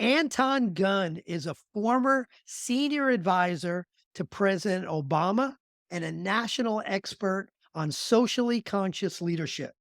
Anton Gunn is a former senior advisor to President Obama and a national expert on socially conscious leadership.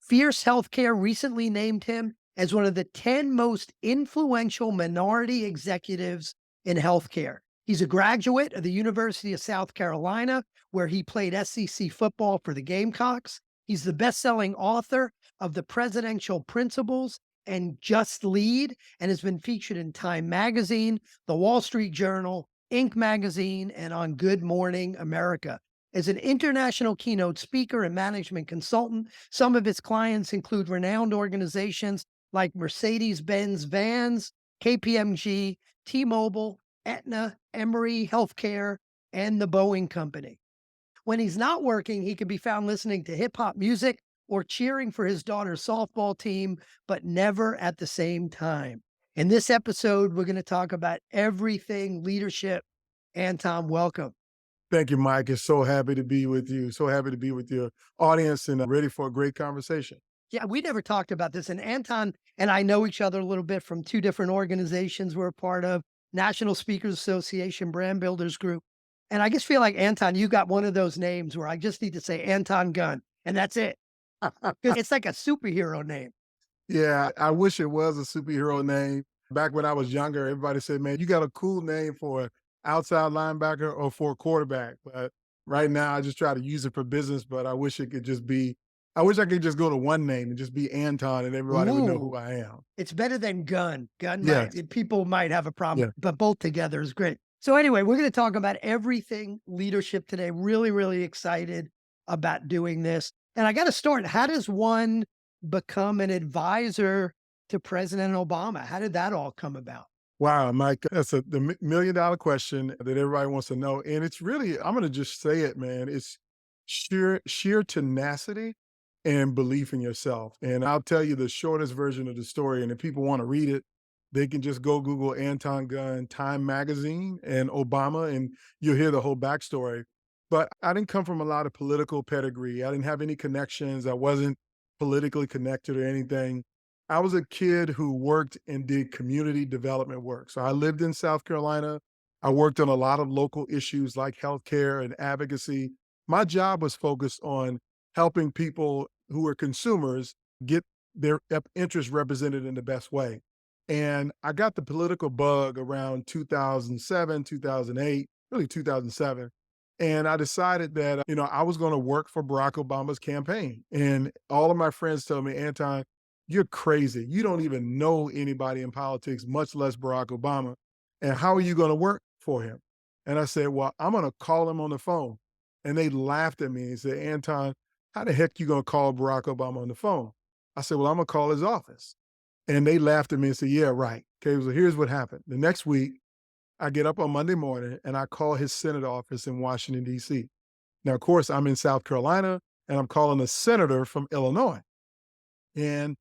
Fierce Healthcare recently named him as one of the 10 most influential minority executives in healthcare. He's a graduate of the University of South Carolina, where he played SEC football for the Gamecocks. He's the best-selling author of The Presidential Principles and Just Lead, and has been featured in Time Magazine, The Wall Street Journal, Inc. Magazine, and on Good Morning America. As an international keynote speaker and management consultant, some of his clients include renowned organizations like Mercedes-Benz Vans, KPMG, T-Mobile, Aetna, Emory Healthcare, and the Boeing Company. When he's not working, he can be found listening to hip hop music or cheering for his daughter's softball team, but never at the same time. In this episode, we're going to talk about everything leadership. Anton, welcome. Thank you, Mike. It's so happy to be with you. So happy to be with your audience and ready for a great conversation. Yeah, we never talked about this. And Anton and I know each other a little bit from two different organizations we're a part of, National Speakers Association, Brand Builders Group. And I just feel like, Anton, you got one of those names where I just need to say Anton Gunn, and that's it. 'Cause it's like a superhero name. Yeah, I wish it was a superhero name. Back when I was younger, everybody said, man, you got a cool name for an outside linebacker or for a quarterback. But right now, I just try to use it for business, but I wish it could just be, I wish I could just go to one name and just be Anton and everybody would know who Ooh, I am. it's better than Gun. Gun Yes. might, people might have a problem, Yeah. but both together is great. So anyway, we're going to talk about everything leadership today. Really, really excited about doing this. And I got to start. How does one become an advisor to President Obama? How did that all come about? Wow, Mike, that's the million dollar question that everybody wants to know. And it's really, I'm going to just say it, man. It's sheer tenacity and belief in yourself. And I'll tell you the shortest version of the story. And if people want to read it, they can just go Google Anton Gunn, Time Magazine, and Obama, and you'll hear the whole backstory. But I didn't come from a lot of political pedigree. I didn't have any connections. I wasn't politically connected or anything. I was a kid who worked and did community development work. So I lived in South Carolina. I worked on a lot of local issues like healthcare and advocacy. My job was focused on helping people who were consumers get their interests represented in the best way. And I got the political bug around 2007, 2008, really 2007. And I decided that, I was going to work for Barack Obama's campaign. And all of my friends told me, Anton, you're crazy. You don't even know anybody in politics, much less Barack Obama. And how are you going to work for him? And I said, well, I'm going to call him on the phone. And they laughed at me and said, Anton, how the heck you going to call Barack Obama on the phone? I said, well, I'm going to call his office. And they laughed at me and said, yeah, right. Okay, so here's what happened. The next week, I get up on Monday morning and I call his Senate office in Washington, D.C. Now, of course, I'm in South Carolina and I'm calling a senator from Illinois. And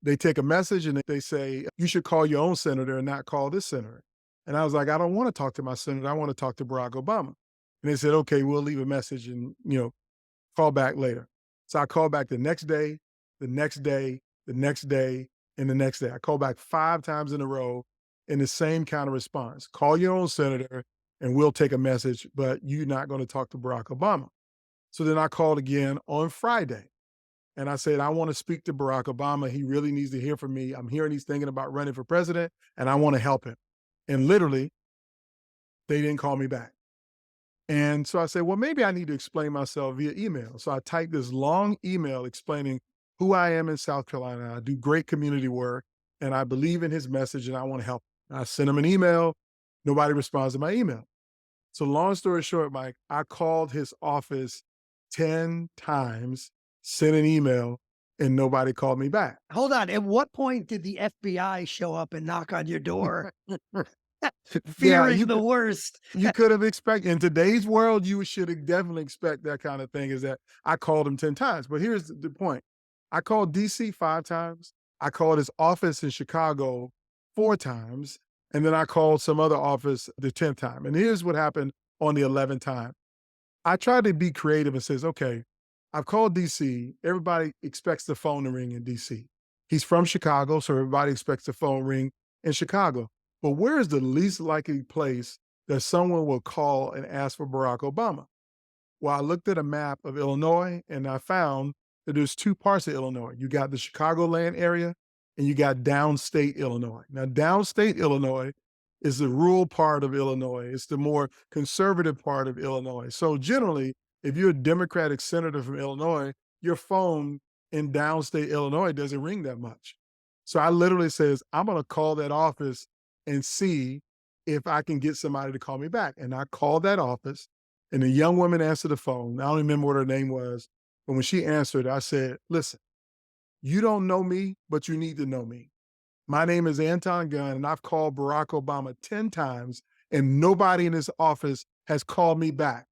they take a message and they say, you should call your own senator and not call this senator. And I was like, I don't want to talk to my senator. I want to talk to Barack Obama. And they said, okay, we'll leave a message and, call back later. So I called back the next day, the next day, the next day, and the next day. I called back 5 times in a row in the same kind of response. Call your own senator and we'll take a message, but you're not going to talk to Barack Obama. So then I called again on Friday. And I said, I want to speak to Barack Obama. He really needs to hear from me. I'm hearing he's thinking about running for president and I want to help him. And literally, they didn't call me back. And so I said, well, maybe I need to explain myself via email. So I typed this long email explaining who I am in South Carolina. I do great community work and I believe in his message and I want to help. I sent him an email. Nobody responds to my email. So long story short, Mike, I called his office 10 times, sent an email, and nobody called me back. Hold on. At what point did the FBI show up and knock on your door? Yeah, Fearing the worst. you could have expected in today's world, you should definitely expect that kind of thing is that I called him 10 times. But here's the point. I called DC 5 times. I called his office in Chicago 4 times. And then I called some other office the 10th time. And here's what happened on the 11th time. I tried to be creative and says, okay, I've called DC. Everybody expects the phone to ring in DC. He's from Chicago, so everybody expects the phone ring in Chicago. But where is the least likely place that someone will call and ask for Barack Obama? Well, I looked at a map of Illinois and I found that there's two parts of Illinois. You got the Chicagoland area and you got downstate Illinois. Now, downstate Illinois is the rural part of Illinois. It's the more conservative part of Illinois. So generally, if you're a Democratic senator from Illinois, your phone in downstate Illinois doesn't ring that much. So I literally says, I'm going to call that office and see if I can get somebody to call me back. And I called that office and the young woman answered the phone. I don't remember what her name was, but when she answered, I said, listen, you don't know me, but you need to know me. My name is Anton Gunn, and I've called Barack Obama 10 times, and nobody in his office has called me back.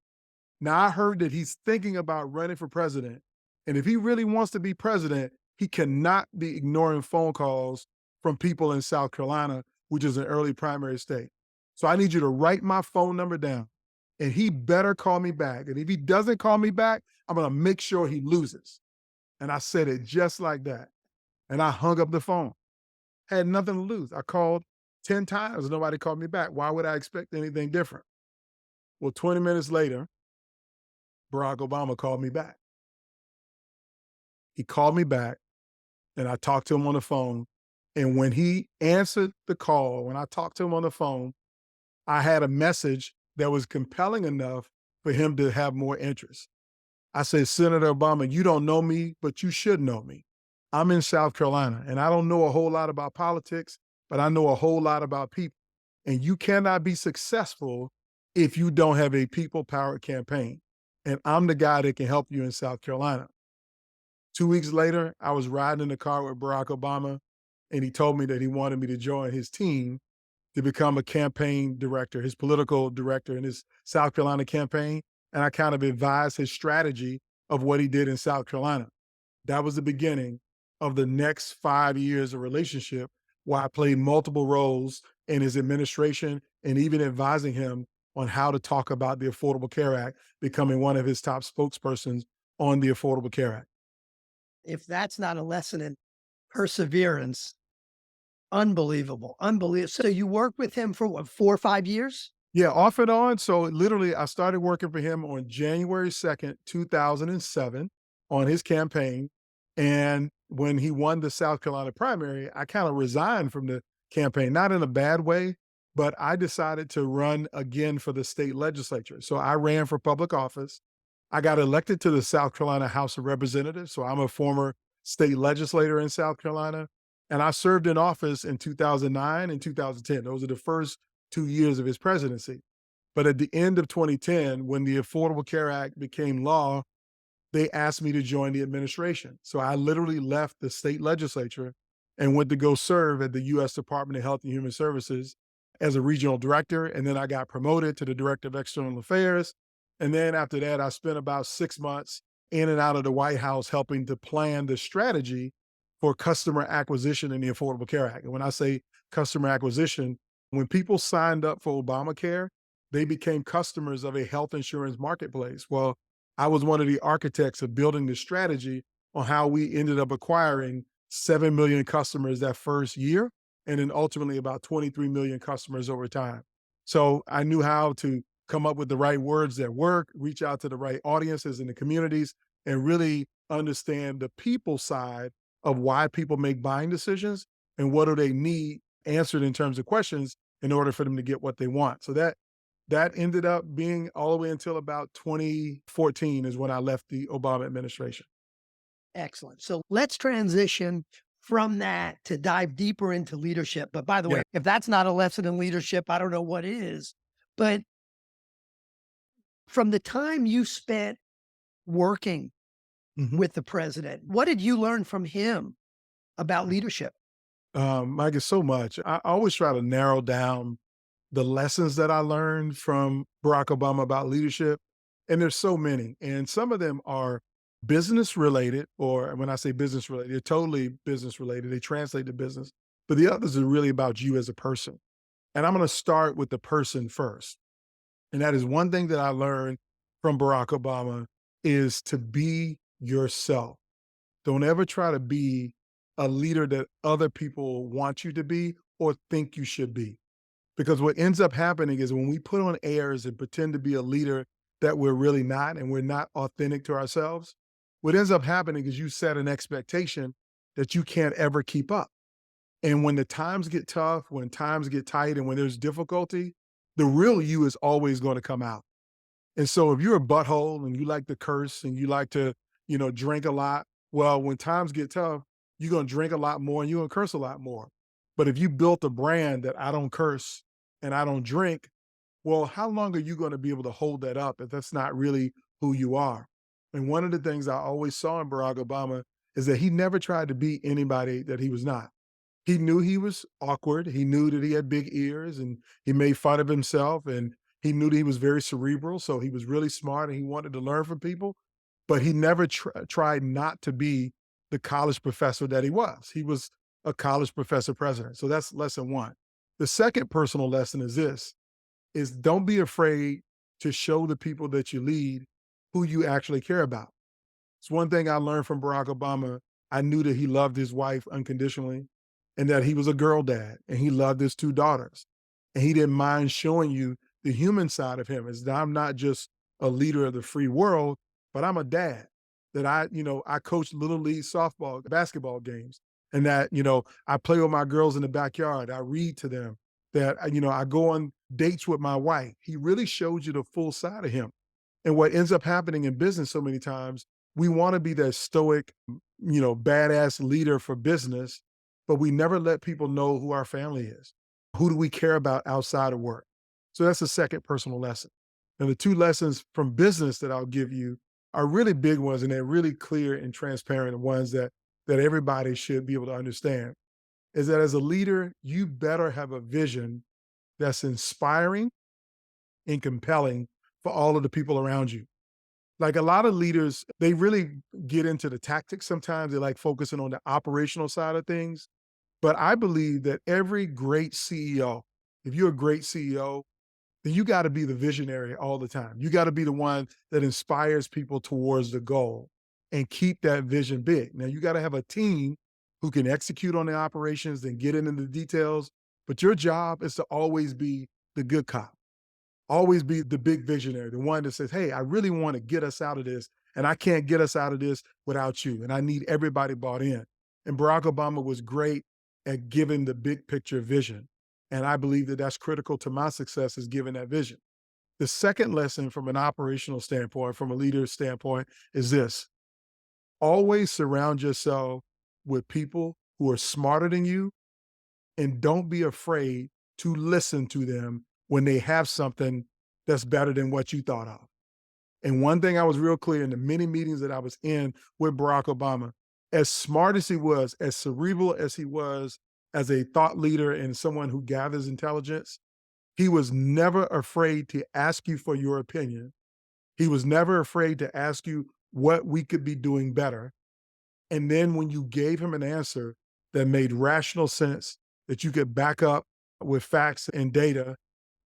Now, I heard that he's thinking about running for president. And if he really wants to be president, he cannot be ignoring phone calls from people in South Carolina, which is an early primary state. So I need you to write my phone number down. And he better call me back. And if he doesn't call me back, I'm going to make sure he loses. And I said it just like that. And I hung up the phone. Had nothing to lose. I called 10 times. Nobody called me back. Why would I expect anything different? Well, 20 minutes later, Barack Obama called me back. He called me back and I talked to him on the phone. And when he answered the call, when I talked to him on the phone, I had a message that was compelling enough for him to have more interest. I said, Senator Obama, you don't know me, but you should know me. I'm in South Carolina and I don't know a whole lot about politics, but I know a whole lot about people. And you cannot be successful if you don't have a people-powered campaign. And I'm the guy that can help you in South Carolina. 2 weeks later, I was riding in the car with Barack Obama, and he told me that he wanted me to join his team to become a campaign director, his political director in his South Carolina campaign. And I kind of advised his strategy of what he did in South Carolina. That was the beginning of the next 5 years of relationship where I played multiple roles in his administration and even advising him on how to talk about the Affordable Care Act, becoming one of his top spokespersons on the Affordable Care Act. If that's not a lesson in perseverance, unbelievable, unbelievable. So you worked with him for what, 4 or 5 years? Yeah, off and on. So literally, I started working for him on January 2nd, 2007 on his campaign. And when he won the South Carolina primary, I kind of resigned from the campaign, not in a bad way, but I decided to run again for the state legislature. So I ran for public office. I got elected to the South Carolina House of Representatives. So I'm a former state legislator in South Carolina. And I served in office in 2009 and 2010. Those are the first 2 years of his presidency. But at the end of 2010, when the Affordable Care Act became law, they asked me to join the administration. So I literally left the state legislature and went to go serve at the U.S. Department of Health and Human Services as a regional director. And then I got promoted to the director of external affairs. And then after that, I spent about 6 months in and out of the White House helping to plan the strategy for customer acquisition in the Affordable Care Act. And when I say customer acquisition, when people signed up for Obamacare, they became customers of a health insurance marketplace. Well, I was one of the architects of building the strategy on how we ended up acquiring 7 million customers that first year, and then ultimately about 23 million customers over time. So I knew how to come up with the right words that work, reach out to the right audiences in the communities, and really understand the people side of why people make buying decisions and what do they need answered in terms of questions in order for them to get what they want. So that ended up being all the way until about 2014 is when I left the Obama administration. Excellent. So let's transition from that to dive deeper into leadership. But by the Yeah. way, if that's not a lesson in leadership, I don't know what is. But from the time you spent working Mhm. with the president, what did you learn from him about leadership? Mike, it's so much. I always try to narrow down the lessons that I learned from Barack Obama about leadership. And there's so many. And some of them are business related, or when I say business related, they're totally business related. They translate to business. But the others are really about you as a person. And I'm going to start with the person first. And that is one thing that I learned from Barack Obama is to be yourself. Don't ever try to be a leader that other people want you to be or think you should be. Because what ends up happening is when we put on airs and pretend to be a leader that we're really not, and we're not authentic to ourselves, what ends up happening is you set an expectation that you can't ever keep up. And when the times get tough, when times get tight, and when there's difficulty, the real you is always going to come out. And so if you're a butthole and you like to curse and you like to, drink a lot, well, when times get tough, you're going to drink a lot more and you're going to curse a lot more. But if you built a brand that I don't curse and I don't drink, well, how long are you going to be able to hold that up if that's not really who you are? And one of the things I always saw in Barack Obama is that he never tried to be anybody that he was not. He knew he was awkward. He knew that he had big ears and he made fun of himself, and he knew that he was very cerebral. So he was really smart and he wanted to learn from people, but he never tried not to be the college professor that he was. He was a college professor president. So that's lesson one. The second personal lesson is this, is don't be afraid to show the people that you lead who you actually care about. It's one thing I learned from Barack Obama. I knew that he loved his wife unconditionally and that he was a girl dad and he loved his two daughters. And he didn't mind showing you the human side of him is that I'm not just a leader of the free world, but I'm a dad. That I coach little league softball, basketball games, and that, I play with my girls in the backyard. I read to them, that, I go on dates with my wife. He really showed you the full side of him. And what ends up happening in business so many times, we want to be that stoic, badass leader for business, but we never let people know who our family is. Who do we care about outside of work? So that's the second personal lesson. And the two lessons from business that I'll give you are really big ones, and they're really clear and transparent, and ones that everybody should be able to understand. Is that as a leader, you better have a vision that's inspiring and compelling for all of the people around you. Like a lot of leaders, they really get into the tactics sometimes. They like focusing on the operational side of things. But I believe that every great CEO, if you're a great CEO, then you got to be the visionary all the time. You got to be the one that inspires people towards the goal and keep that vision big. Now, you got to have a team who can execute on the operations and get into the details. But your job is to always be the good cop. Always be the big visionary, the one that says, hey, I really want to get us out of this, and I can't get us out of this without you, and I need everybody bought in. And Barack Obama was great at giving the big picture vision. And I believe that that's critical to my success, is giving that vision. The second lesson from an operational standpoint, from a leader's standpoint, is this. Always surround yourself with people who are smarter than you, and don't be afraid to listen to them when they have something that's better than what you thought of. And one thing I was real clear in the many meetings that I was in with Barack Obama, as smart as he was, as cerebral as he was, as a thought leader and someone who gathers intelligence, he was never afraid to ask you for your opinion. He was never afraid to ask you what we could be doing better. And then when you gave him an answer that made rational sense, that you could back up with facts and data,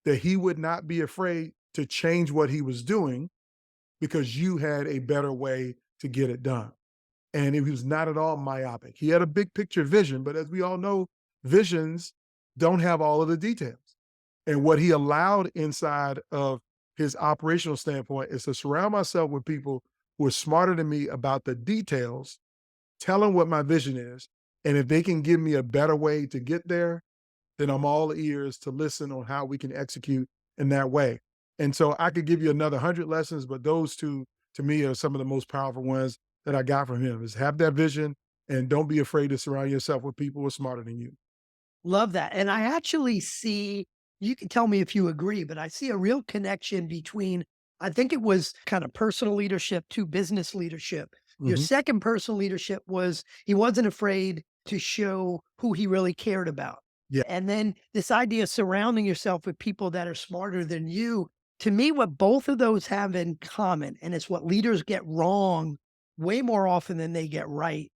that he would not be afraid to change what he was doing because you had a better way to get it done. And he was not at all myopic. He had a big picture vision, but as we all know, visions don't have all of the details. And what he allowed inside of his operational standpoint is to surround myself with people who are smarter than me about the details, tell them what my vision is, and if they can give me a better way to get there, then I'm all ears to listen on how we can execute in that way. And so I could give you another 100 lessons, but those two, to me, are some of the most powerful ones that I got from him, is have that vision and don't be afraid to surround yourself with people who are smarter than you. Love that. And I actually see, you can tell me if you agree, but I see a real connection between, I think it was kind of personal leadership to business leadership. Your Mhm. second personal leadership was he wasn't afraid to show who he really cared about. Yeah. And then this idea of surrounding yourself with people that are smarter than you, to me, what both of those have in common, and it's what leaders get wrong way more often than they get right,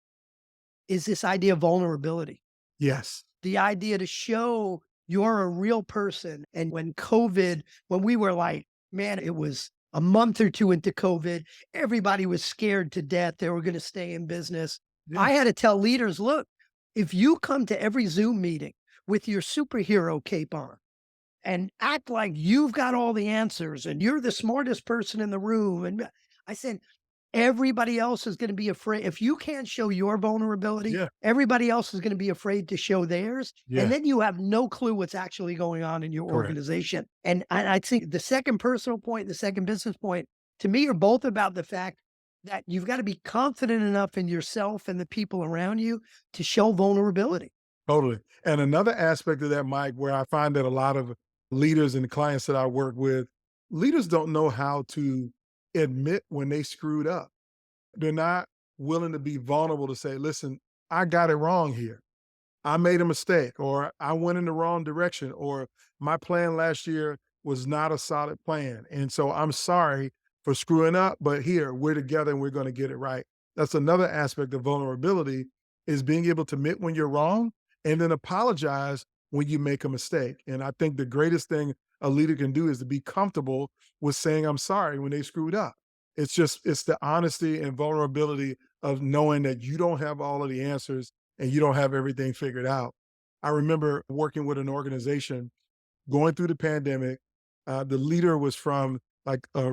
is this idea of vulnerability. Yes. The idea to show you're a real person. And when we were like, man, it was a month or two into COVID, everybody was scared to death they were going to stay in business. Yeah. I had to tell leaders, look, if you come to every Zoom meeting with your superhero cape on and act like you've got all the answers and you're the smartest person in the room. And I said, everybody else is going to be afraid. If you can't show your vulnerability, Yeah. everybody else is going to be afraid to show theirs. And Yeah. then you have no clue what's actually going on in your Correct. organization. And I think the second personal point, the second business point, to me, are both about the fact that you've got to be confident enough in yourself and the people around you to show vulnerability. Totally. And another aspect of that, Mike, where I find that a lot of leaders and clients that I work with, leaders don't know how to admit when they screwed up. They're not willing to be vulnerable to say, listen, I got it wrong here. I made a mistake, or I went in the wrong direction, or my plan last year was not a solid plan. And so I'm sorry for screwing up, but here we're together and we're going to get it right. That's another aspect of vulnerability is being able to admit when you're wrong and then apologize when you make a mistake. And I think the greatest thing a leader can do is to be comfortable with saying, I'm sorry when they screwed up. It's the honesty and vulnerability of knowing that you don't have all of the answers and you don't have everything figured out. I remember working with an organization going through the pandemic. The leader was from like a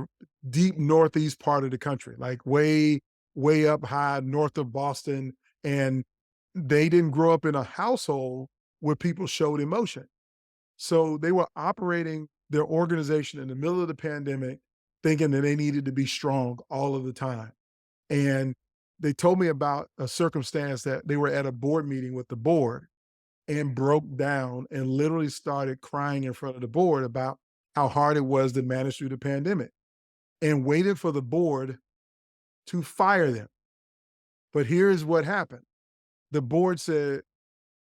deep northeast part of the country, like way up high north of Boston. And they didn't grow up in a household where people showed emotion. So they were operating their organization in the middle of the pandemic, thinking that they needed to be strong all of the time. And they told me about a circumstance that they were at a board meeting with the board and broke down and literally started crying in front of the board about how hard it was to manage through the pandemic and waited for the board to fire them. But here's what happened. The board said,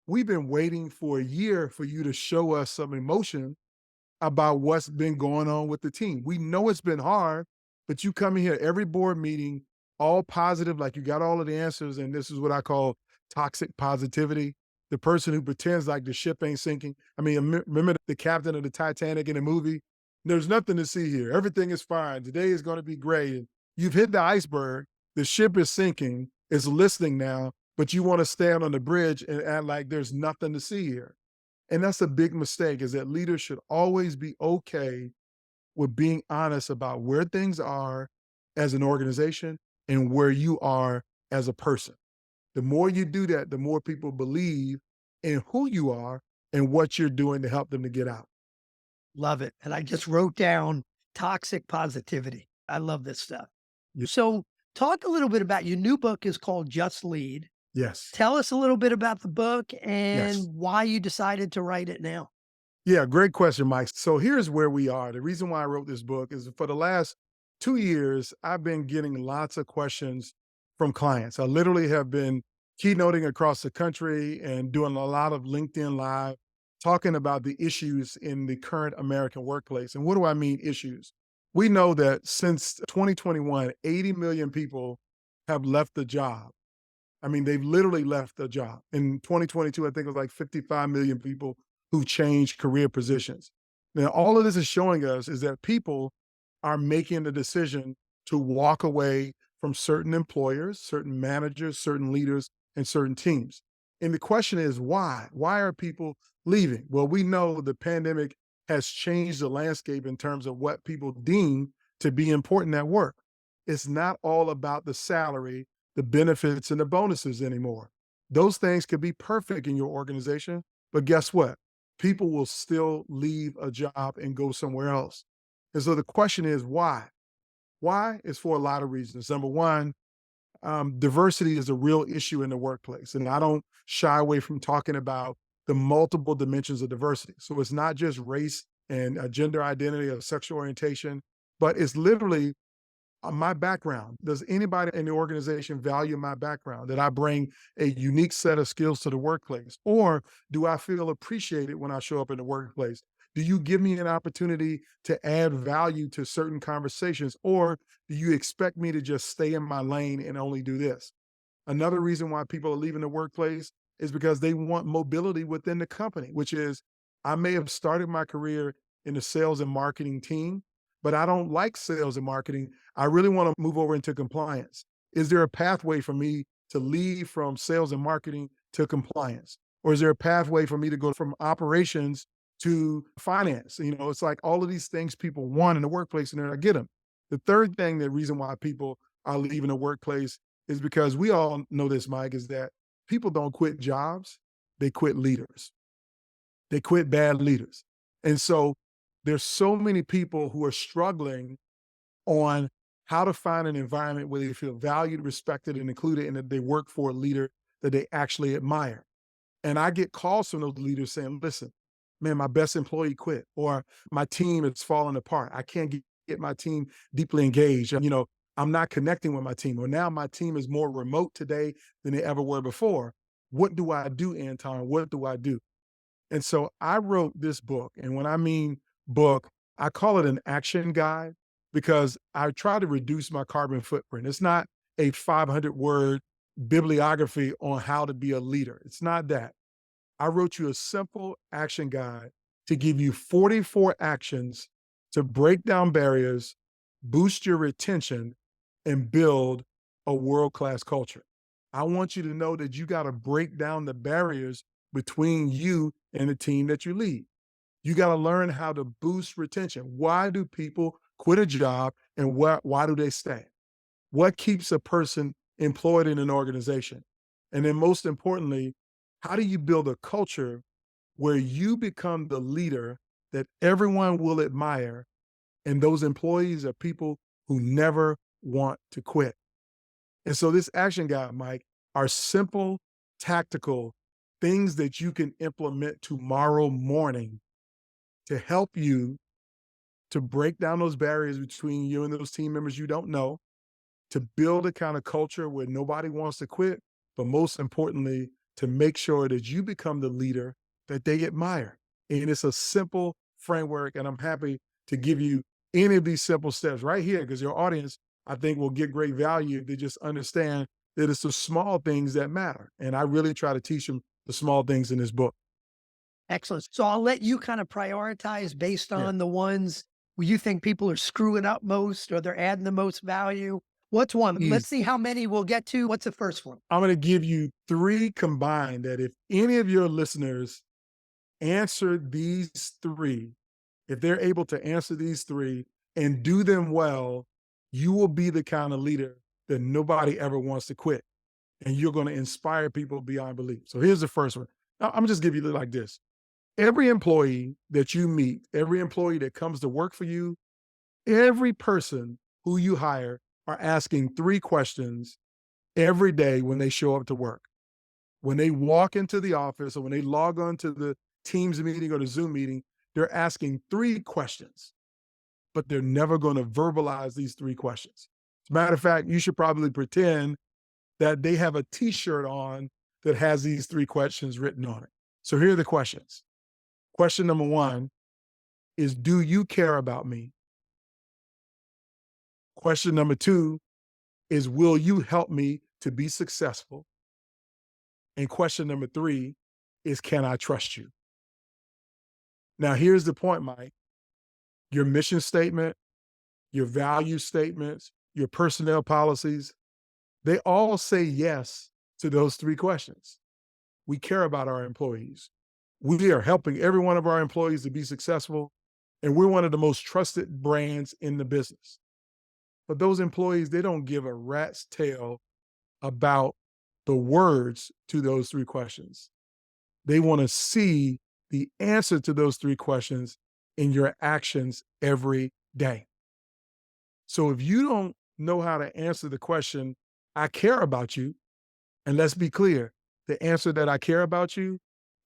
we've been waiting for a year for you to show us some emotion about what's been going on with the team. We know it's been hard, but you come in here every board meeting, all positive, like you got all of the answers. And this is what I call toxic positivity. The person who pretends like the ship ain't sinking. I mean, remember the captain of the Titanic in the movie? There's nothing to see here. Everything is fine. Today is going to be great. And you've hit the iceberg. The ship is sinking. It's listening now, but you want to stand on the bridge and act like there's nothing to see here. And that's a big mistake is that leaders should always be okay with being honest about where things are as an organization and where you are as a person. The more you do that, the more people believe in who you are and what you're doing to help them to get out. Love it. And I just wrote down toxic positivity. I love this stuff. Ye- So, talk a little bit about your new book is called Just Lead. Yes. Tell us a little bit about the book and Yes. why you decided to write it now. Yeah, great question, Mike. So here's where we are. The reason why I wrote this book is for the last 2 years, I've been getting lots of questions from clients. I literally have been keynoting across the country and doing a lot of LinkedIn Live, talking about the issues in the current American workplace. And what do I mean issues? We know that since 2021, 80 million people have left the job. I mean, they've literally left a job. In 2022, I think it was like 55 million people who changed career positions. Now, all of this is showing us is that people are making the decision to walk away from certain employers, certain managers, certain leaders, and certain teams. And the question is why? Why are people leaving? Well, we know the pandemic has changed the landscape in terms of what people deem to be important at work. It's not all about the salary, the benefits, and the bonuses anymore. Those things could be perfect in your organization, but guess what? People will still leave a job and go somewhere else. And so the question is why? Why is for a lot of reasons. Number one, diversity is a real issue in the workplace. And I don't shy away from talking about the multiple dimensions of diversity. So it's not just race and gender identity or sexual orientation, but it's literally my background. Does anybody in the organization value my background? That I bring a unique set of skills to the workplace? Or do I feel appreciated when I show up in the workplace? Do you give me an opportunity to add value to certain conversations? Or do you expect me to just stay in my lane and only do this? Another reason why people are leaving the workplace is because they want mobility within the company, which is I may have started my career in the sales and marketing team, but I don't like sales and marketing. I really want to move over into compliance. Is there a pathway for me to leave from sales and marketing to compliance? Or is there a pathway for me to go from operations to finance? It's like all of these things people want in the workplace and they're not get them. The third thing, the reason why people are leaving the workplace is because we all know this, Mike, is that people don't quit jobs, they quit leaders. They quit bad leaders. And so there's so many people who are struggling on how to find an environment where they feel valued, respected, and included, and that they work for a leader that they actually admire. And I get calls from those leaders saying, listen, man, my best employee quit, or my team is falling apart. I can't get my team deeply engaged. I'm not connecting with my team, or now my team is more remote today than they ever were before. What do I do, Anton? What do I do? And so I wrote this book. And when I mean book, I call it an action guide because I try to reduce my carbon footprint. It's not a 500-word bibliography on how to be a leader. It's not that. I wrote you a simple action guide to give you 44 actions to break down barriers, boost your retention, and build a world-class culture. I want you to know that you got to break down the barriers between you and the team that you lead. You got to learn how to boost retention. Why do people quit a job and why do they stay? What keeps a person employed in an organization? And then most importantly, how do you build a culture where you become the leader that everyone will admire and those employees are people who never want to quit? And so this action guide, Mike, are simple, tactical things that you can implement tomorrow morning to help you to break down those barriers between you and those team members you don't know, to build a kind of culture where nobody wants to quit, but most importantly, to make sure that you become the leader that they admire. And it's a simple framework, and I'm happy to give you any of these simple steps right here because your audience, I think, will get great value if they just understand that it's the small things that matter. And I really try to teach them the small things in this book. Excellent. So I'll let you kind of prioritize based Yeah. on the ones where you think people are screwing up most or they're adding the most value. What's one? Easy. Let's see how many we'll get to. What's the first one? I'm going to give you three combined that if any of your listeners answer these three, if they're able to answer these three and do them well, you will be the kind of leader that nobody ever wants to quit. And you're going to inspire people beyond belief. So here's the first one. I'm just give you like this. Every employee that you meet, every employee that comes to work for you, every person who you hire are asking three questions every day when they show up to work. When they walk into the office or when they log on to the Teams meeting or the Zoom meeting, they're asking three questions, but they're never going to verbalize these three questions. As a matter of fact, you should probably pretend that they have a t-shirt on that has these three questions written on it. So here are the questions. Question number one is, do you care about me? Question number two is, will you help me to be successful? And question number three is, can I trust you? Now, here's the point, Mike. Your mission statement, your value statements, your personnel policies, they all say yes to those three questions. We care about our employees. We are helping every one of our employees to be successful, and we're one of the most trusted brands in the business. But those employees, they don't give a rat's tail about the words to those three questions. They want to see the answer to those three questions in your actions every day. So if you don't know how to answer the question, I care about you, and let's be clear, the answer that I care about you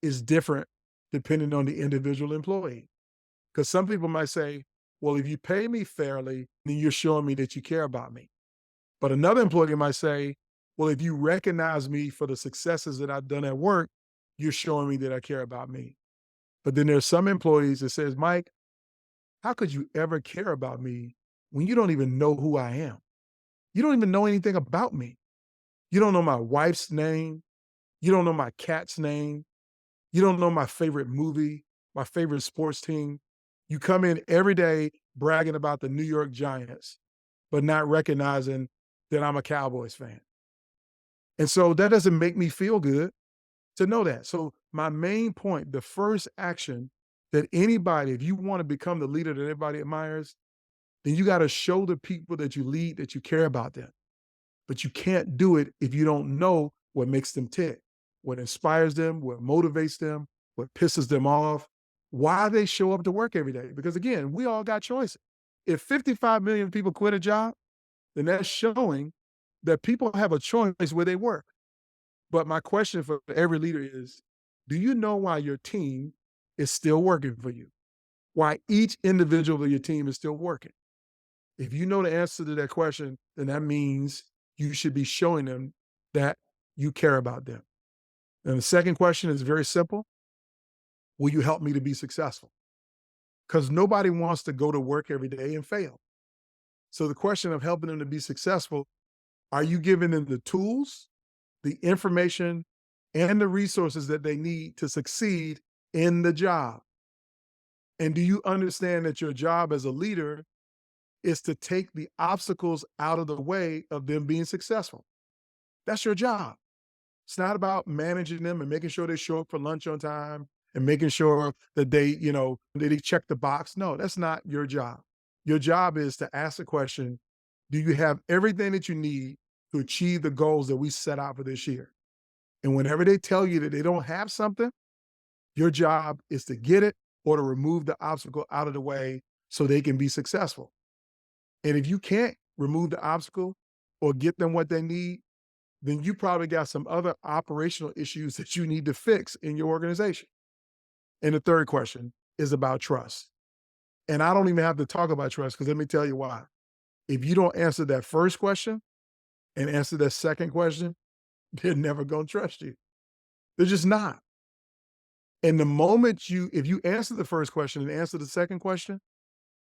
is different depending on the individual employee. Because some people might say, well, if you pay me fairly, then you're showing me that you care about me. But another employee might say, well, if you recognize me for the successes that I've done at work, you're showing me that I care about me. But then there's some employees that says, Mike, how could you ever care about me when you don't even know who I am? You don't even know anything about me. You don't know my wife's name. You don't know my cat's name. You don't know my favorite movie, my favorite sports team. You come in every day bragging about the New York Giants, but not recognizing that I'm a Cowboys fan. And so that doesn't make me feel good. to know that. So my main point, the first action that anybody, if you want to become the leader that everybody admires, then you got to show the people that you lead that you care about them. But you can't do it if you don't know what makes them tick, what inspires them, what motivates them, what pisses them off, why they show up to work every day. Because again, we all got choices. If 55 million people quit a job, then that's showing that people have a choice where they work. But my question for every leader is, do you know why your team is still working for you? Why each individual of your team is still working? If you know the answer to that question, then that means you should be showing them that you care about them. And the second question is very simple. Will you help me to be successful? Because nobody wants to go to work every day and fail. So the question of helping them to be successful, are you giving them the tools, the information, and the resources that they need to succeed in the job? And do you understand that your job as a leader is to take the obstacles out of the way of them being successful? That's your job. It's not about managing them and making sure they show up for lunch on time and making sure that that they check the box. No, that's not your job. Your job is to ask the question, do you have everything that you need to achieve the goals that we set out for this year? And whenever they tell you that they don't have something, your job is to get it or to remove the obstacle out of the way so they can be successful. And if you can't remove the obstacle or get them what they need, then you probably got some other operational issues that you need to fix in your organization. And the third question is about trust. And I don't even have to talk about trust because let me tell you why. If you don't answer that first question and answer that second question, they're never going to trust you. They're just not. And the moment if you answer the first question and answer the second question,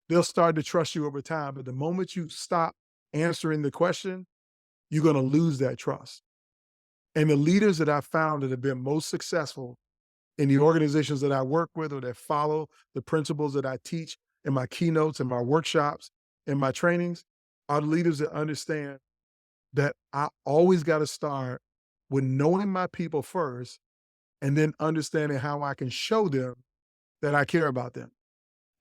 they'll start to trust you over time. But the moment you stop answering the question, you're going to lose that trust. And the leaders that I've found that have been most successful in the organizations that I work with or that follow the principles that I teach in my keynotes and my workshops and my trainings are the leaders that understand that I always got to start with knowing my people first and then understanding how I can show them that I care about them.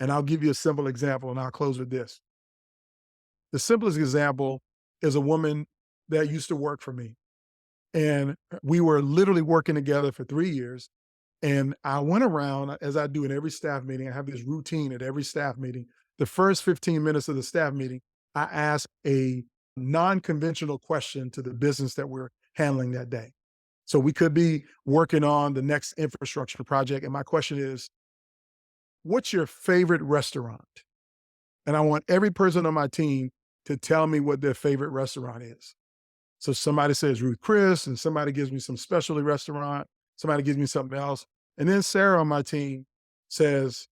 And I'll give you a simple example and I'll close with this. The simplest example is a woman that used to work for me. And we were literally working together for 3 years. And I went around, as I do in every staff meeting, I have this routine at every staff meeting. The first 15 minutes of the staff meeting, I ask a non-conventional question to the business that we're handling that day. So we could be working on the next infrastructure project. And my question is, what's your favorite restaurant? And I want every person on my team to tell me what their favorite restaurant is. So somebody says Ruth Chris, and somebody gives me some specialty restaurant. Somebody gives me something else. And then Sarah on my team says,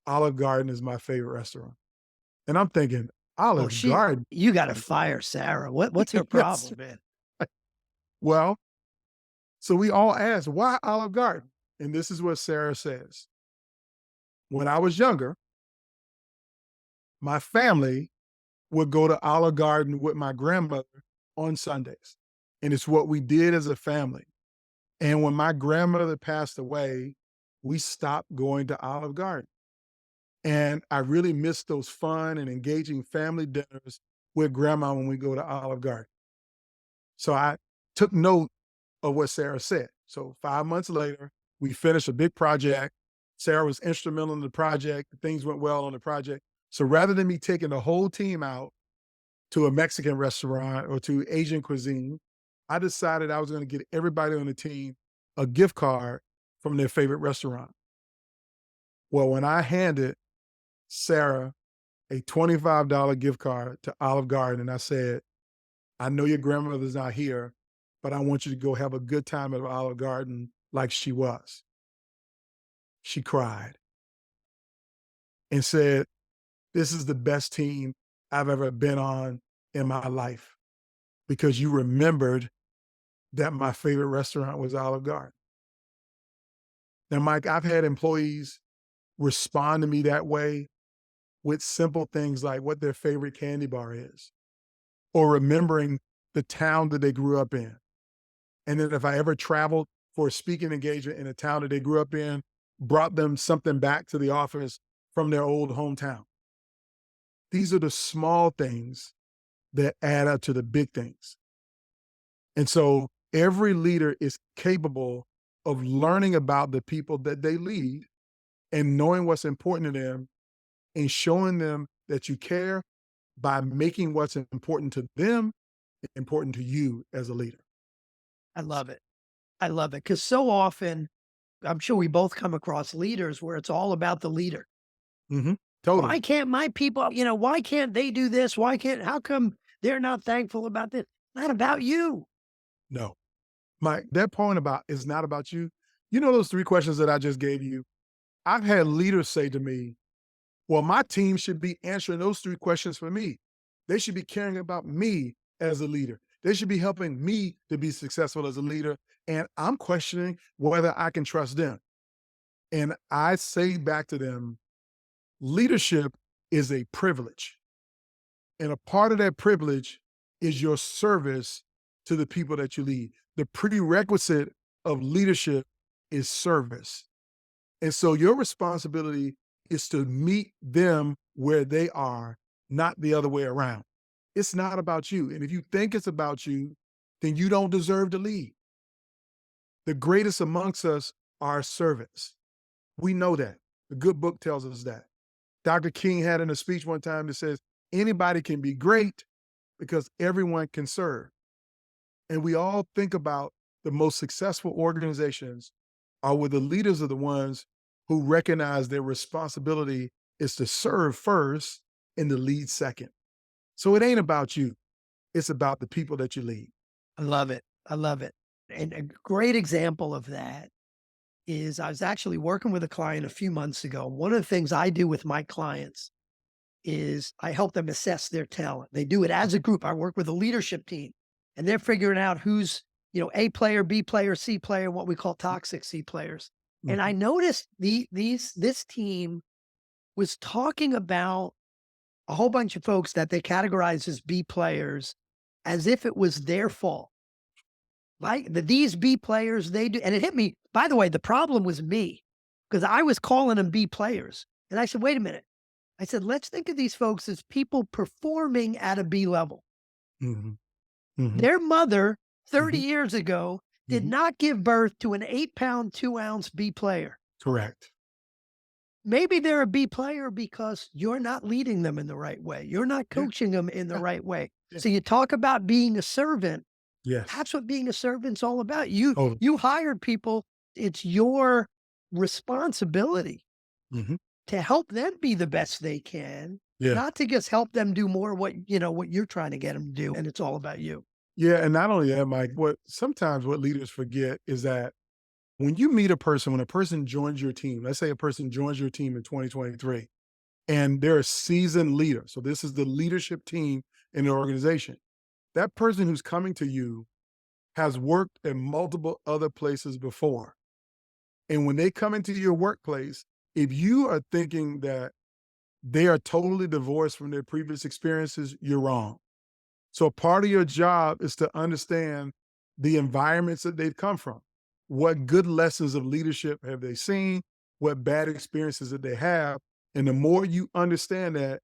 Olive Garden is my favorite restaurant. And I'm thinking, Oh, Olive Garden? you gotta fire Sarah. What's her Yes. problem, man? Well, so we all ask, why Olive Garden? And this is what Sarah says. When I was younger, my family would go to Olive Garden with my grandmother on Sundays. And it's what we did as a family. And when my grandmother passed away, we stopped going to Olive Garden. And I really miss those fun and engaging family dinners with grandma when we go to Olive Garden. So I took note of what Sarah said. So 5 months later, we finished a big project. Sarah was instrumental in the project. Things went well on the project. So rather than me taking the whole team out to a Mexican restaurant or to Asian cuisine, I decided I was going to get everybody on the team a gift card from their favorite restaurant. Well, when I handed Sarah a $25 gift card to Olive Garden, and I said, I know your grandmother's not here, but I want you to go have a good time at Olive Garden like she was. She cried and said, this is the best team I've ever been on in my life because you remembered that my favorite restaurant was Olive Garden. Now, Mike, I've had employees respond to me that way with simple things like what their favorite candy bar is or remembering the town that they grew up in. And then if I ever traveled for a speaking engagement in a town that they grew up in, brought them something back to the office from their old hometown. These are the small things that add up to the big things. And so every leader is capable of learning about the people that they lead and knowing what's important to them and showing them that you care by making what's important to them important to you as a leader. I love it. I love it because so often, I'm sure we both come across leaders where it's all about the leader. Mhm. Why Totally. can't my people, why can't they do this? How come they're not thankful about this? Not about you. No. Mike, that point about it's not about you. You know those 3 questions that I just gave you? I've had leaders say to me, "Well, my team should be answering those 3 questions for me. They should be caring about me as a leader. They should be helping me to be successful as a leader, and I'm questioning whether I can trust them." And I say back to them, leadership is a privilege. And a part of that privilege is your service to the people that you lead. The prerequisite of leadership is service. And so your responsibility is to meet them where they are, not the other way around. It's not about you. And if you think it's about you, then you don't deserve to lead. The greatest amongst us are servants. We know that. The good book tells us that. Dr. King had in a speech one time that says, anybody can be great because everyone can serve. And we all think about the most successful organizations are where the leaders are the ones who recognize their responsibility is to serve first and to lead second. So it ain't about you. It's about the people that you lead. I love it. I love it. And a great example of that is I was actually working with a client a few months ago. One of the things I do with my clients is I help them assess their talent. They do it as a group. I work with a leadership team and they're figuring out who's, A player, B player, C player, what we call toxic C players. And I Mhm. noticed this team was talking about a whole bunch of folks that they categorize as B players as if it was their fault. Like these B players, they do, and it hit me. By the way, the problem was me because I was calling them B players. And I said, wait a minute. I said, let's think of these folks as people performing at a B level. Mhm. Mhm. Their mother 30 Mhm. years ago did Mhm. not give birth to an 8-pound, 2-ounce B player. Correct. Maybe they're a B player because you're not leading them in the right way. You're not Yeah. coaching them in the Yeah. right way. Yeah. So you talk about being a servant. Yes. That's what being a servant's all about. You Totally. you hired people. It's your responsibility Mhm. to help them be the best they can, Yeah. not to just help them do more what you're trying to get them to do, and it's all about you. Yeah. And not only that, Mike, what leaders forget is that when you meet a person, when a person joins your team, let's say a person joins your team in 2023 and they're a seasoned leader. So this is the leadership team in the organization. That person who's coming to you has worked in multiple other places before. And when they come into your workplace, if you are thinking that they are totally divorced from their previous experiences, you're wrong. So part of your job is to understand the environments that they've come from. What good lessons of leadership have they seen? What bad experiences that they have? And the more you understand that,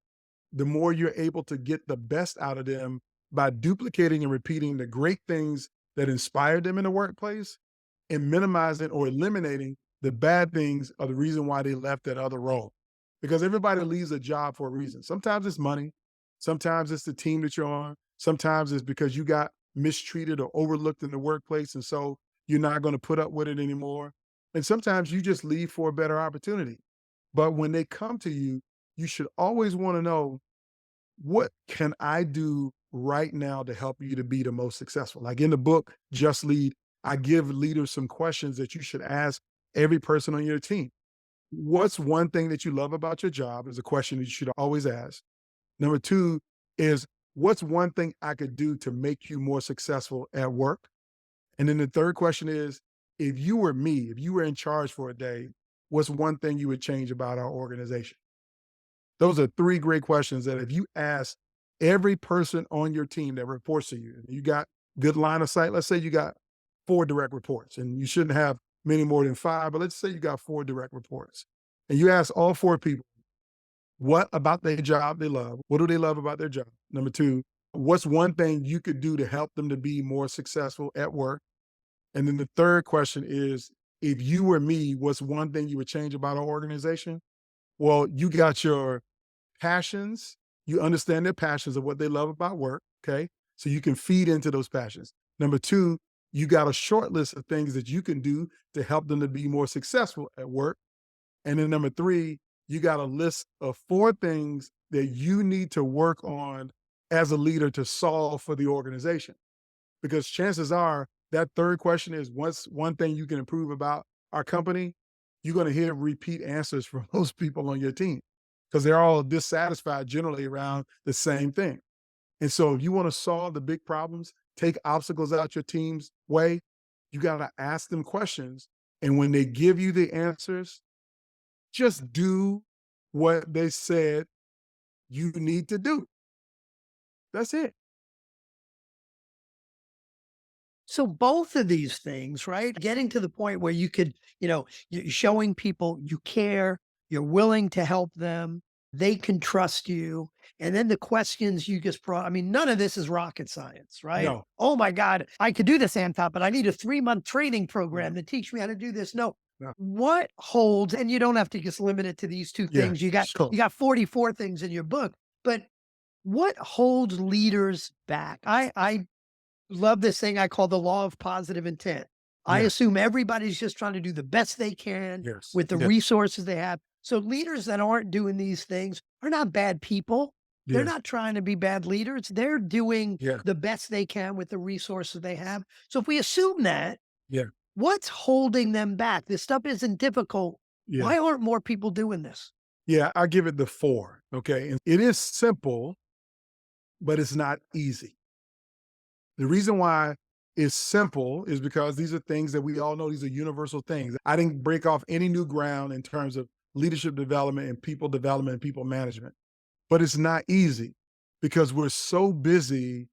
the more you're able to get the best out of them by duplicating and repeating the great things that inspired them in the workplace and minimizing or eliminating the bad things or the reason why they left that other role. Because everybody leaves a job for a reason. Sometimes it's money, sometimes it's the team that you're on, sometimes it's because you got mistreated or overlooked in the workplace. And so you're not going to put up with it anymore. And sometimes you just leave for a better opportunity. But when they come to you, you should always want to know, what can I do right now to help you to be the most successful? Like in the book, Just Lead, I give leaders some questions that you should ask every person on your team. What's one thing that you love about your job is a question that you should always ask. Number two is, what's one thing I could do to make you more successful at work? And then the third question is, if you were me, if you were in charge for a day, what's one thing you would change about our organization? Those are 3 great questions that if you ask every person on your team that reports to you, and you got good line of sight, let's say you got 4 direct reports, and you shouldn't have many more than 5, but let's say you got 4 direct reports. And you ask all 4 people, what about their job they love? What do they love about their job? Number 2, what's one thing you could do to help them to be more successful at work? And then the third question is, if you were me, what's one thing you would change about our organization? Well, you got your passions. You understand their passions of what they love about work. Okay. So you can feed into those passions. Number 2, you got a short list of things that you can do to help them to be more successful at work. And then number 3, you got a list of 4 things that you need to work on as a leader to solve for the organization. Because chances are that third question is, what's one thing you can improve about our company? You're going to hear repeat answers from those people on your team because they're all dissatisfied generally around the same thing. And so if you want to solve the big problems, take obstacles out your team's way, you got to ask them questions. And when they give you the answers, just do what they said you need to do. That's it. So both of these things, right? Getting to the point where you could, you're showing people you care, you're willing to help them, they can trust you. And then the questions you just brought, I mean, none of this is rocket science, right? No, Oh my God, I could do this, Anton, but I need a 3-month training no, program to teach me how to do this. No. no. What holds, and you don't have to just limit it to these two Yeah, things. You got sure. you got 44 things in your book, but what holds leaders back? I love this thing I call the law of positive intent. I Yeah, assume everybody's just trying to do the best they can yes, with the yeah, resources they have. So leaders that aren't doing these things are not bad people. They're yes, not trying to be bad leaders. They're doing yeah, the best they can with the resources they have. So if we assume that, yeah, what's holding them back? This stuff isn't difficult. yeah. Why aren't more people doing this? Yeah, I give it the 4, okay? And it is simple, but it's not easy. The reason why it's simple is because these are things that we all know, these are universal things. I didn't break off any new ground in terms of leadership development and people management. But it's not easy because we're so busy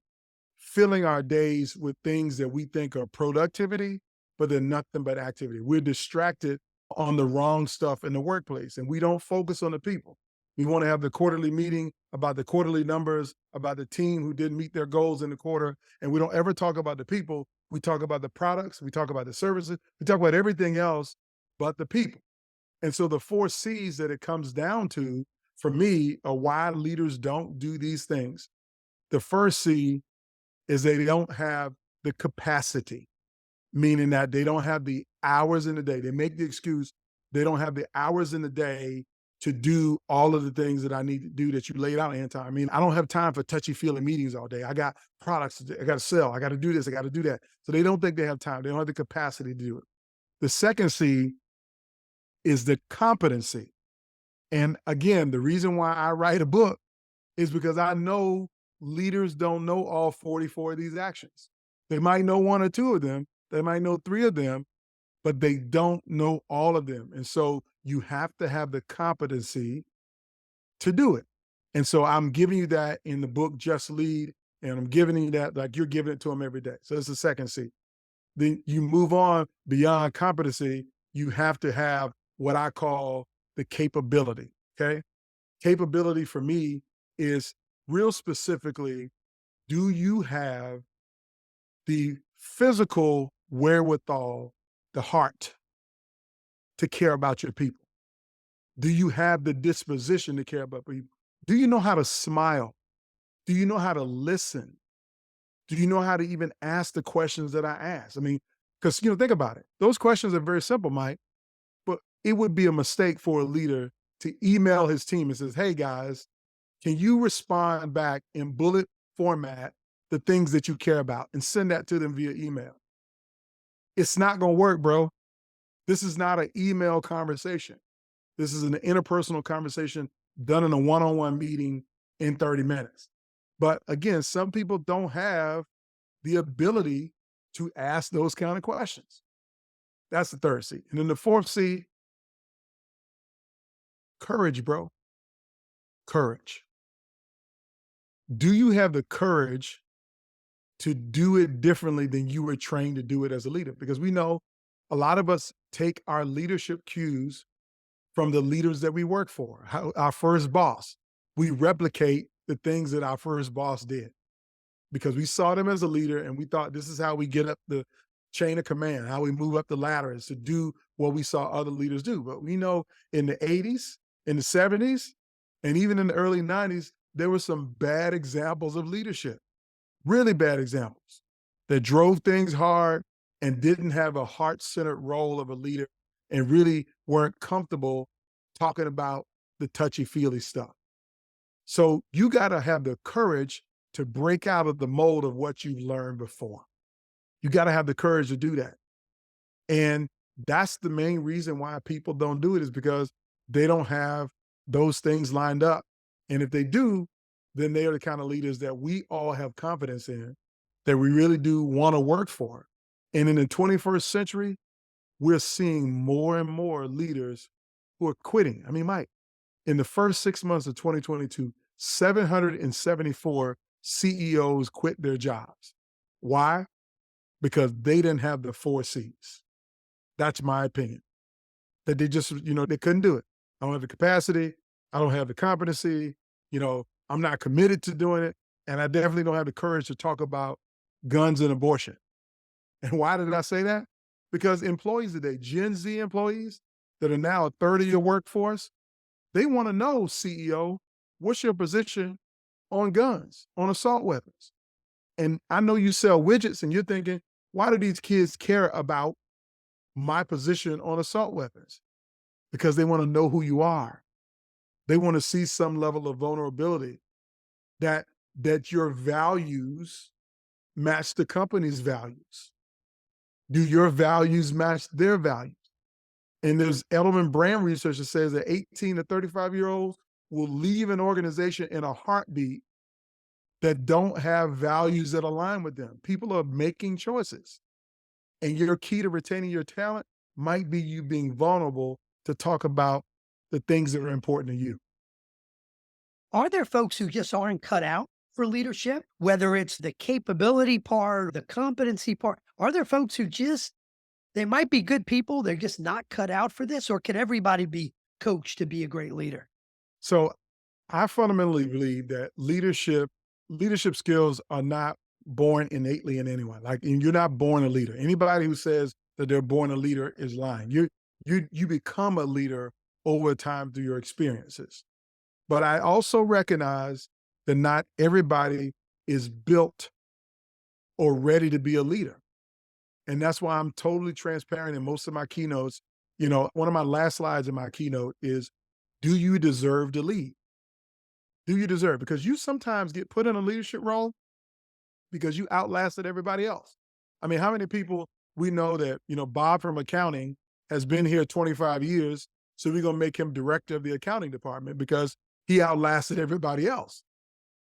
filling our days with things that we think are productivity, but they're nothing but activity. We're distracted on the wrong stuff in the workplace and we don't focus on the people. We want to have the quarterly meeting about the quarterly numbers, about the team who didn't meet their goals in the quarter. And we don't ever talk about the people. We talk about the products, we talk about the services, we talk about everything else but the people. And so the 4 C's that it comes down to for me are why leaders don't do these things. The first C is they don't have the capacity, meaning that they don't have the hours in the day. They make the excuse they don't have the hours in the day to do all of the things that I need to do that you laid out, Anton. I mean, I don't have time for touchy-feely meetings all day. I got products I got to sell. I got to do this. I got to do that. So they don't think they have time. They don't have the capacity to do it. The second C is the competency. And again, the reason why I write a book is because I know leaders don't know all 44 of these actions. They might know 1 or 2 of them, they might know 3 of them, but they don't know all of them. And so you have to have the competency to do it. And so I'm giving you that in the book, Just Lead, and I'm giving you that like you're giving it to them every day. So it's the second C. Then you move on beyond competency, you have to have what I call the capability. Okay. Capability for me is real specifically, do you have the physical wherewithal, the heart to care about your people? Do you have the disposition to care about people? Do you know how to smile? Do you know how to listen? Do you know how to even ask the questions that I ask? I mean, because, think about it. Those questions are very simple, Mike, but it would be a mistake for a leader to email his team and says, hey guys, can you respond back in bullet format the things that you care about and send that to them via email? It's not going to work, bro. This is not an email conversation. This is an interpersonal conversation done in a one-on-one meeting in 30 minutes. But again, some people don't have the ability to ask those kind of questions. That's the third C. And then the fourth C, courage, bro. Courage. Do you have the courage to do it differently than you were trained to do it as a leader. Because we know a lot of us take our leadership cues from the leaders that we work for, our first boss. We replicate the things that our first boss did because we saw them as a leader and we thought this is how we get up the chain of command, how we move up the ladder is to do what we saw other leaders do. But we know in the 80s, in the 70s, and even in the early 90s, there were some bad examples of leadership, really bad examples that drove things hard and didn't have a heart-centered role of a leader and really weren't comfortable talking about the touchy-feely stuff. So you got to have the courage to break out of the mold of what you've learned before. You got to have the courage to do that. And that's the main reason why people don't do it is because they don't have those things lined up. And if they do, then they are the kind of leaders that we all have confidence in, that we really do want to work for. And in the 21st century, we're seeing more and more leaders who are quitting. I mean, Mike, in the first 6 months of 2022, 774 CEOs quit their jobs. Why? Because they didn't have the 4 Cs. That's my opinion. That they just, they couldn't do it. I don't have the capacity. I don't have the competency. I'm not committed to doing it. And I definitely don't have the courage to talk about guns and abortion. And why did I say that? Because employees today, Gen Z employees that are now a third of your workforce, they want to know, CEO, what's your position on guns, on assault weapons? And I know you sell widgets and you're thinking, why do these kids care about my position on assault weapons? Because they want to know who you are. They want to see some level of vulnerability that your values match the company's values. Do your values match their values? And there's Edelman brand research that says that 18 to 35-year-olds will leave an organization in a heartbeat that don't have values that align with them. People are making choices. And your key to retaining your talent might be you being vulnerable to talk about the things that are important to you. Are there folks who just aren't cut out for leadership, whether it's the capability part, the competency part? Are there folks who they might be good people, they're just not cut out for this, or can everybody be coached to be a great leader? So I fundamentally believe that leadership skills are not born innately in anyone. Like you're not born a leader. Anybody who says that they're born a leader is lying. You become a leader over time through your experiences. But I also recognize that not everybody is built or ready to be a leader. And that's why I'm totally transparent in most of my keynotes. One of my last slides in my keynote is, do you deserve to lead? Do you deserve? Because you sometimes get put in a leadership role because you outlasted everybody else. I mean, how many people we know that, Bob from accounting has been here 25 years, so we're going to make him director of the accounting department because he outlasted everybody else.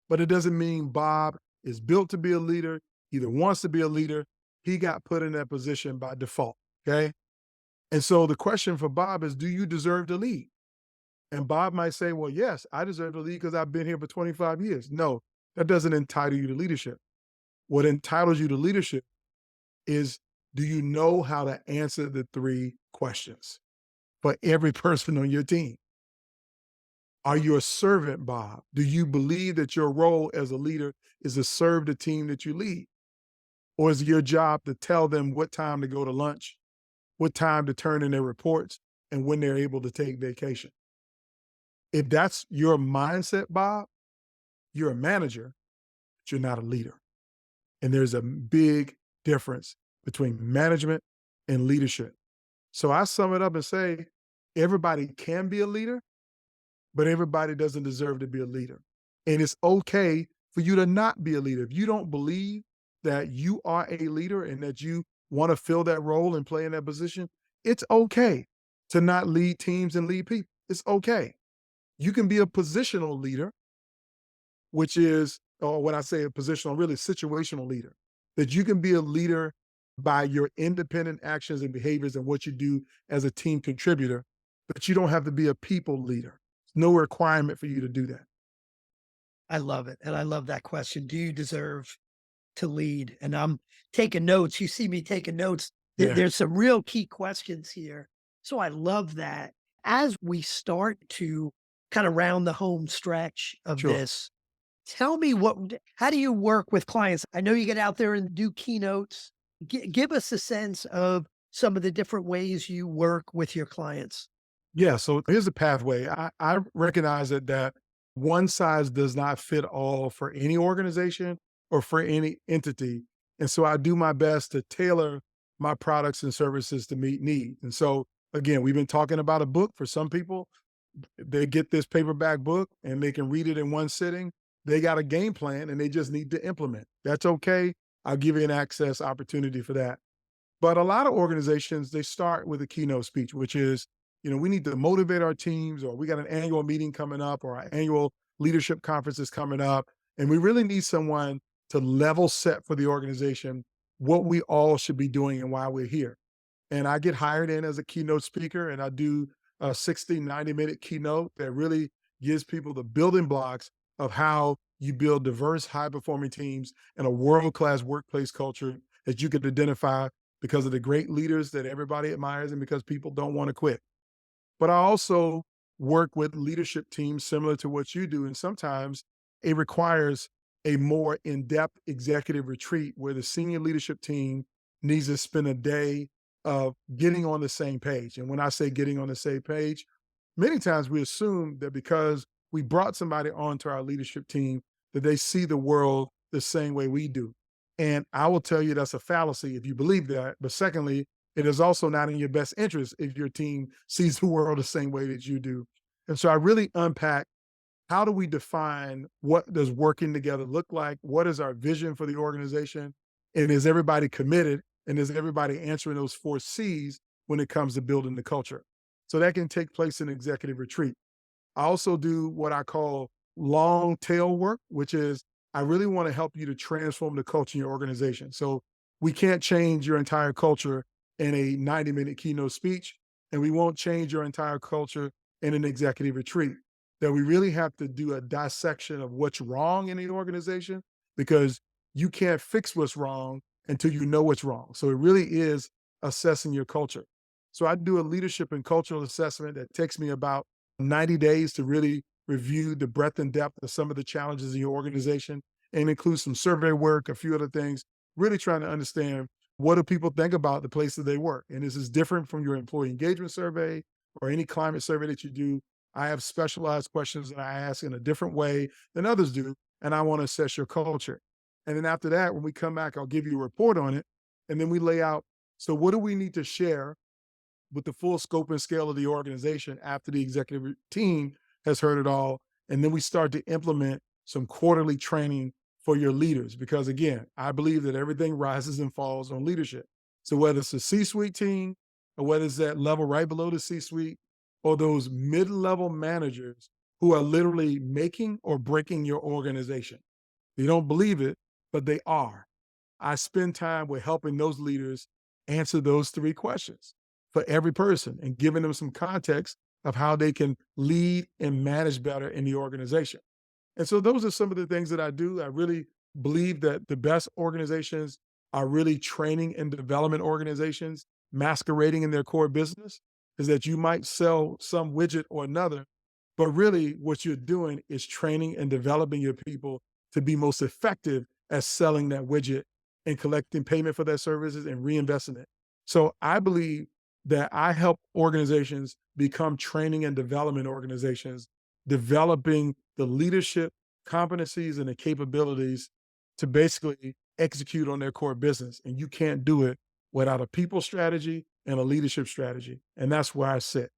But it doesn't mean Bob is built to be a leader, either wants to be a leader. He got put in that position by default, okay? And so the question for Bob is, do you deserve to lead? And Bob might say, well, yes, I deserve to lead because I've been here for 25 years. No, that doesn't entitle you to leadership. What entitles you to leadership is, do you know how to answer the 3 questions for every person on your team? Are you a servant, Bob? Do you believe that your role as a leader is to serve the team that you lead? Or is it your job to tell them what time to go to lunch, what time to turn in their reports, and when they're able to take vacation? If that's your mindset, Bob, you're a manager, but you're not a leader. And there's a big difference between management and leadership. So I sum it up and say, everybody can be a leader, but everybody doesn't deserve to be a leader. And it's okay for you to not be a leader. If you don't believe that you are a leader and that you want to fill that role and play in that position, it's okay to not lead teams and lead people. It's okay. You can be a positional leader, which is, or when I say a positional, really situational leader, that you can be a leader by your independent actions and behaviors and what you do as a team contributor, but you don't have to be a people leader. No requirement for you to do that. I love it. And I love that question. Do you deserve to lead? And I'm taking notes. You see me taking notes. Yeah, There's some real key questions here. So I love that. As we start to kind of round the home stretch of sure. this, tell me how do you work with clients? I know you get out there and do keynotes. Give us a sense of some of the different ways you work with your clients. Yeah, so here's the pathway. I recognize that one size does not fit all for any organization or for any entity. And so I do my best to tailor my products and services to meet needs. And so again, we've been talking about a book. For some people, they get this paperback book and they can read it in one sitting. They got a game plan and they just need to implement. That's okay. I'll give you an access opportunity for that. But a lot of organizations, they start with a keynote speech, which is, we need to motivate our teams, or we got an annual meeting coming up, or our annual leadership conference is coming up. And we really need someone to level set for the organization what we all should be doing and why we're here. And I get hired in as a keynote speaker, and I do a 60, 90-minute keynote that really gives people the building blocks of how you build diverse, high performing teams and a world class workplace culture that you can identify because of the great leaders that everybody admires and because people don't want to quit. But I also work with leadership teams similar to what you do. And sometimes it requires a more in depth executive retreat where the senior leadership team needs to spend a day of getting on the same page. And when I say getting on the same page, many times we assume that because we brought somebody onto our leadership team, that they see the world the same way we do. And I will tell you that's a fallacy if you believe that. But secondly, it is also not in your best interest if your team sees the world the same way that you do. And so I really unpack, how do we define what does working together look like? What is our vision for the organization? And is everybody committed? And is everybody answering those 4 C's when it comes to building the culture? So that can take place in executive retreat. I also do what I call long tail work, which is I really want to help you to transform the culture in your organization. So we can't change your entire culture in a 90-minute keynote speech, and we won't change your entire culture in an executive retreat. That we really have to do a dissection of what's wrong in the organization, because you can't fix what's wrong until you know what's wrong. So it really is assessing your culture. So I do a leadership and cultural assessment that takes me about 90 days to really review the breadth and depth of some of the challenges in your organization, and include some survey work, a few other things, really trying to understand, what do people think about the places they work? And this is different from your employee engagement survey or any climate survey that you do. I have specialized questions that I ask in a different way than others do, and I want to assess your culture. And then after that, when we come back, I'll give you a report on it. And then we lay out, so what do we need to share with the full scope and scale of the organization after the executive team has heard it all. And then we start to implement some quarterly training for your leaders. Because again, I believe that everything rises and falls on leadership. So whether it's a C-suite team, or whether it's that level right below the C-suite, or those mid-level managers who are literally making or breaking your organization. You don't believe it, but they are. I spend time with helping those leaders answer those 3 questions for every person, and giving them some context of how they can lead and manage better in the organization. And so those are some of the things that I do. I really believe that the best organizations are really training and development organizations masquerading in their core business. Is that you might sell some widget or another, but really what you're doing is training and developing your people to be most effective at selling that widget and collecting payment for their services and reinvesting it. So I believe that I help organizations become training and development organizations, developing the leadership competencies and the capabilities to basically execute on their core business. And you can't do it without a people strategy and a leadership strategy. And that's where I sit.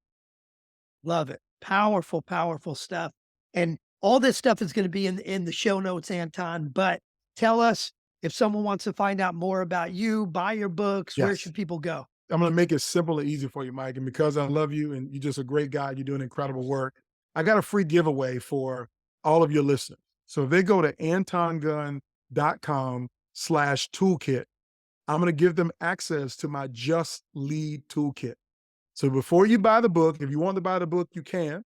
Love it. Powerful, powerful stuff. And all this stuff is going to be in the show notes, Anton. But tell us, if someone wants to find out more about you, buy your books, where Yes. should people go? I'm going to make it simple and easy for you, Mike. And because I love you and you're just a great guy, you're doing incredible work. I got a free giveaway for all of your listeners. So if they go to antongunn.com/toolkit, I'm going to give them access to my Just Lead Toolkit. So before you buy the book, if you want to buy the book, you can.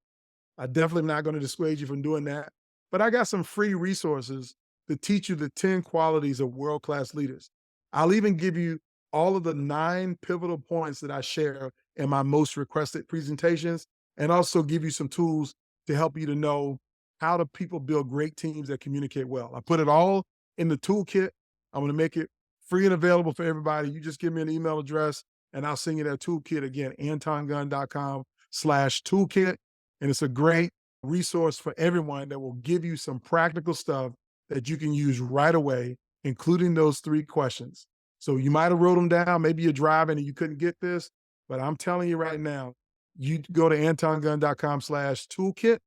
I definitely am not going to dissuade you from doing that. But I got some free resources to teach you the 10 qualities of world-class leaders. I'll even give you all of the 9 pivotal points that I share in my most requested presentations, and also give you some tools to help you to know how do people build great teams that communicate well. I put it all in the toolkit. I'm going to make it free and available for everybody. You just give me an email address and I'll send you that toolkit again, antongunn.com/toolkit. And it's a great resource for everyone that will give you some practical stuff that you can use right away, including those 3 questions. So you might have wrote them down. Maybe you're driving and you couldn't get this, but I'm telling you right now, you go to antongunn.com/toolkit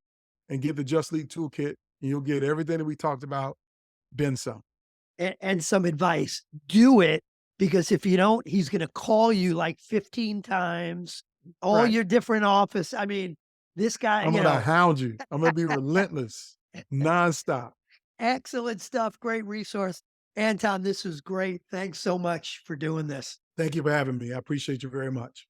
and get the Just Lead Toolkit, and you'll get everything that we talked about, then some. And some advice. Do it, because if you don't, he's gonna call you like 15 times, all Right. your different office. I mean, this guy, I'm gonna hound you. I'm gonna be relentless, nonstop. excellent stuff, great resource. Anton, this was great. Thanks so much for doing this. Thank you for having me. I appreciate you very much.